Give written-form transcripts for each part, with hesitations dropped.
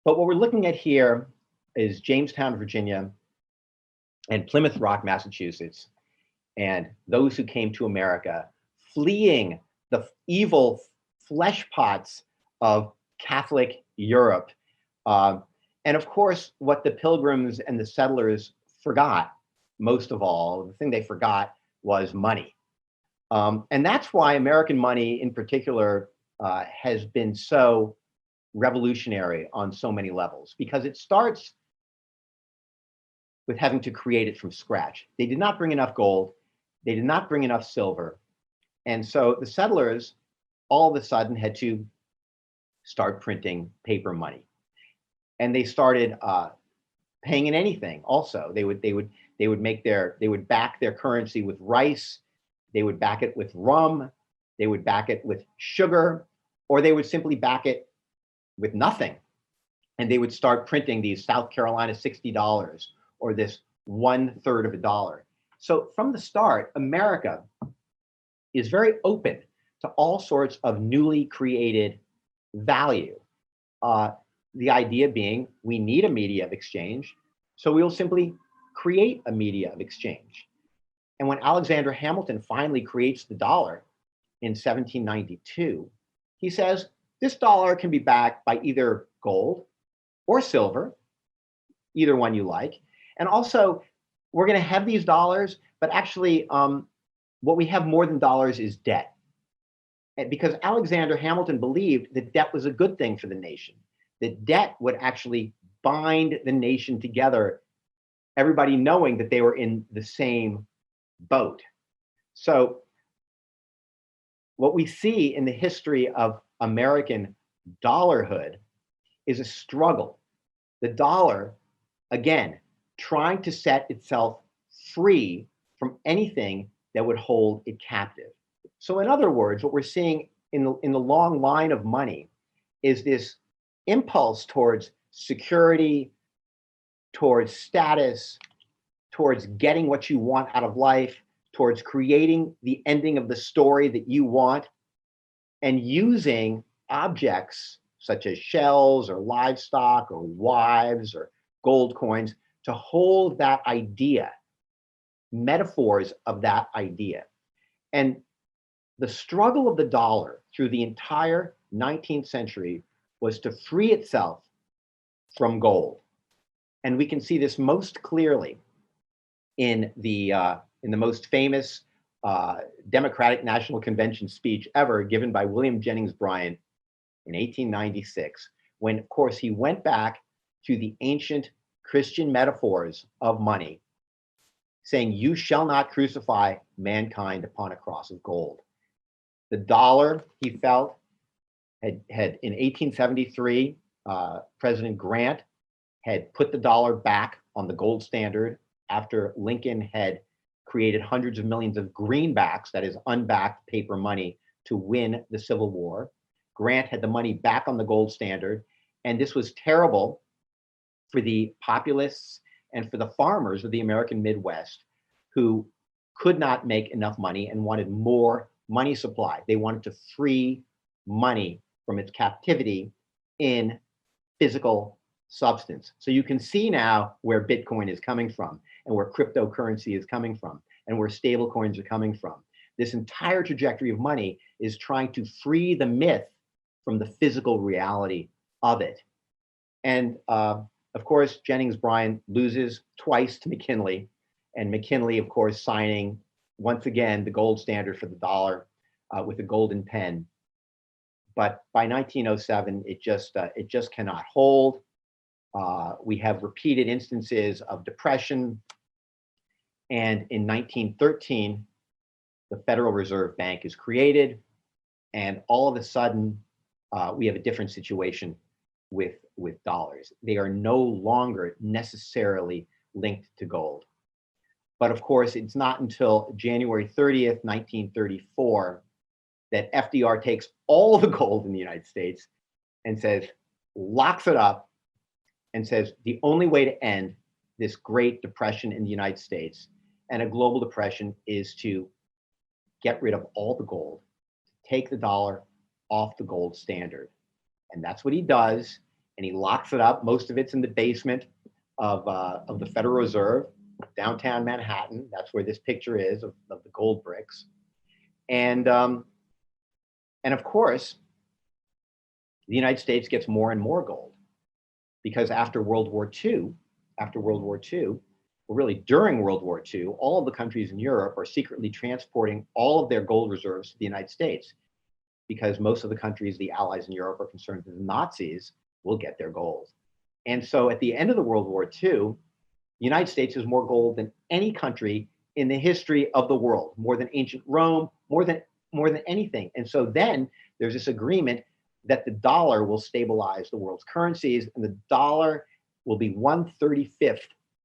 But what we're looking at here is Jamestown, Virginia, and Plymouth Rock, Massachusetts, and those who came to America fleeing the evil flesh pots of Catholic Europe. And of course, what the pilgrims and the settlers forgot, most of all, the thing they forgot was money. And that's why American money in particular has been so revolutionary on so many levels, because it starts with having to create it from scratch. They did not bring enough gold. They did not bring enough silver. And so the settlers all of a sudden had to start printing paper money. And they started paying in anything also. They would back their currency with rice. They would back it with rum. They would back it with sugar, or they would simply back it with nothing. And they would start printing these South Carolina $60 or this 1/3 of a dollar. So from the start, America is very open to all sorts of newly created value. The idea being we need a media of exchange, so we will simply create a media of exchange. And when Alexander Hamilton finally creates the dollar in 1792, he says, this dollar can be backed by either gold or silver, either one you like. And also, we're going to have these dollars, but actually, what we have more than dollars is debt. And because Alexander Hamilton believed that debt was a good thing for the nation, that debt would actually bind the nation together, everybody knowing that they were in the same boat. So what we see in the history of American dollarhood is a struggle. The dollar, again, trying to set itself free from anything that would hold it captive. So in other words, what we're seeing in the long line of money is this impulse towards security, towards status, towards getting what you want out of life, towards creating the ending of the story that you want, and using objects such as shells or livestock or wives or gold coins to hold that idea, metaphors of that idea. And the struggle of the dollar through the entire 19th century was to free itself from gold. And we can see this most clearly in the most famous Democratic National Convention speech ever given by William Jennings Bryan in 1896, when, of course, he went back to the ancient Christian metaphors of money, saying, you shall not crucify mankind upon a cross of gold. The dollar, he felt, had in 1873, President Grant had put the dollar back on the gold standard after Lincoln had created hundreds of millions of greenbacks, that is unbacked paper money, to win the Civil War. Grant had the money back on the gold standard, and this was terrible for the populists and for the farmers of the American Midwest, who could not make enough money and wanted more money supply. They wanted to free money from its captivity in physical substance. So you can see now where Bitcoin is coming from, and where cryptocurrency is coming from, and where stable coins are coming from. This entire trajectory of money is trying to free the myth from the physical reality of it. And of course, Jennings Bryan loses twice to McKinley, and McKinley, of course, signing once again the gold standard for the dollar with a golden pen. But by 1907, it just cannot hold. We have repeated instances of depression. And in 1913, the Federal Reserve Bank is created. And all of a sudden, we have a different situation with dollars. They are no longer necessarily linked to gold. But of course, it's not until January 30th, 1934, that FDR takes all the gold in the United States and says, locks it up, and says the only way to end this Great Depression in the United States and a global depression is to get rid of all the gold, take the dollar off the gold standard. And that's what he does. and he locks it up. Most of it's in the basement of the Federal Reserve, downtown Manhattan. That's where this picture is of the gold bricks. And of course, the United States gets more and more gold because after World War II, well, really during World War II, all of the countries in Europe are secretly transporting all of their gold reserves to the United States because most of the countries, the allies in Europe, are concerned that the Nazis will get their gold. And so at the end of the World War II, the United States has more gold than any country in the history of the world, more than ancient Rome, more than anything. And so then there's this agreement that the dollar will stabilize the world's currencies, and the dollar will be 1/35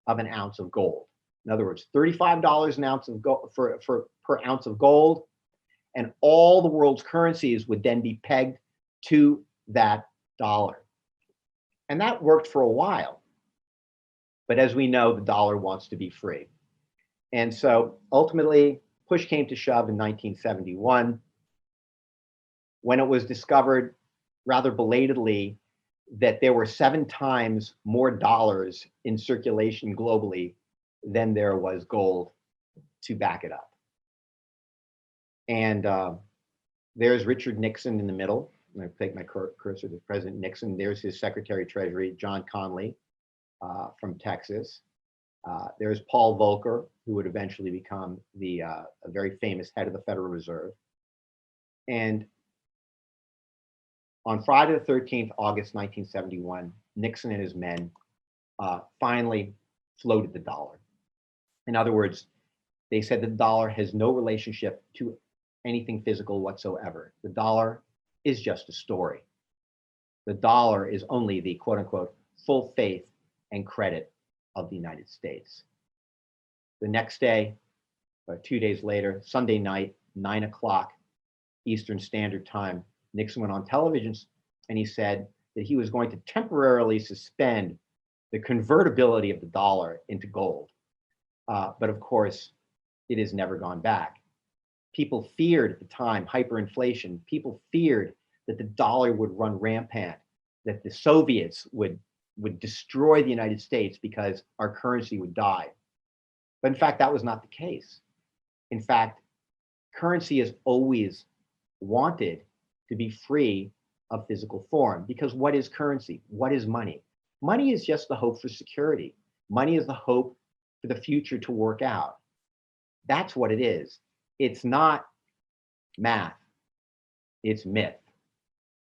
of an ounce of gold. In other words, $35 an ounce of gold per ounce of gold, and all the world's currencies would then be pegged to that dollar. And that worked for a while. But as we know, the dollar wants to be free. And so ultimately, push came to shove in 1971, when it was discovered rather belatedly that there were 7 times more dollars in circulation globally than there was gold to back it up. And there's Richard Nixon in the middle. I'm going to take my cursor to President Nixon. There's his Secretary of Treasury, John Connally, from Texas. There's Paul Volcker, who would eventually become a very famous head of the Federal Reserve. And on Friday the 13th, August 1971, Nixon and his men finally floated the dollar. In other words, they said the dollar has no relationship to anything physical whatsoever. The dollar is just a story. The dollar is only the quote unquote full faith and credit of the United States. The next day, 2 days later, Sunday night, 9 o'clock Eastern Standard Time, Nixon went on television and he said that he was going to temporarily suspend the convertibility of the dollar into gold. But of course, it has never gone back. People feared at the time hyperinflation. People feared that the dollar would run rampant, that the Soviets would destroy the United States because our currency would die. But in fact, that was not the case. In fact, currency has always wanted to be free of physical form, because what is currency? What is money? Money is just the hope for security. Money is the hope for the future to work out. That's what it is. It's not math, it's myth.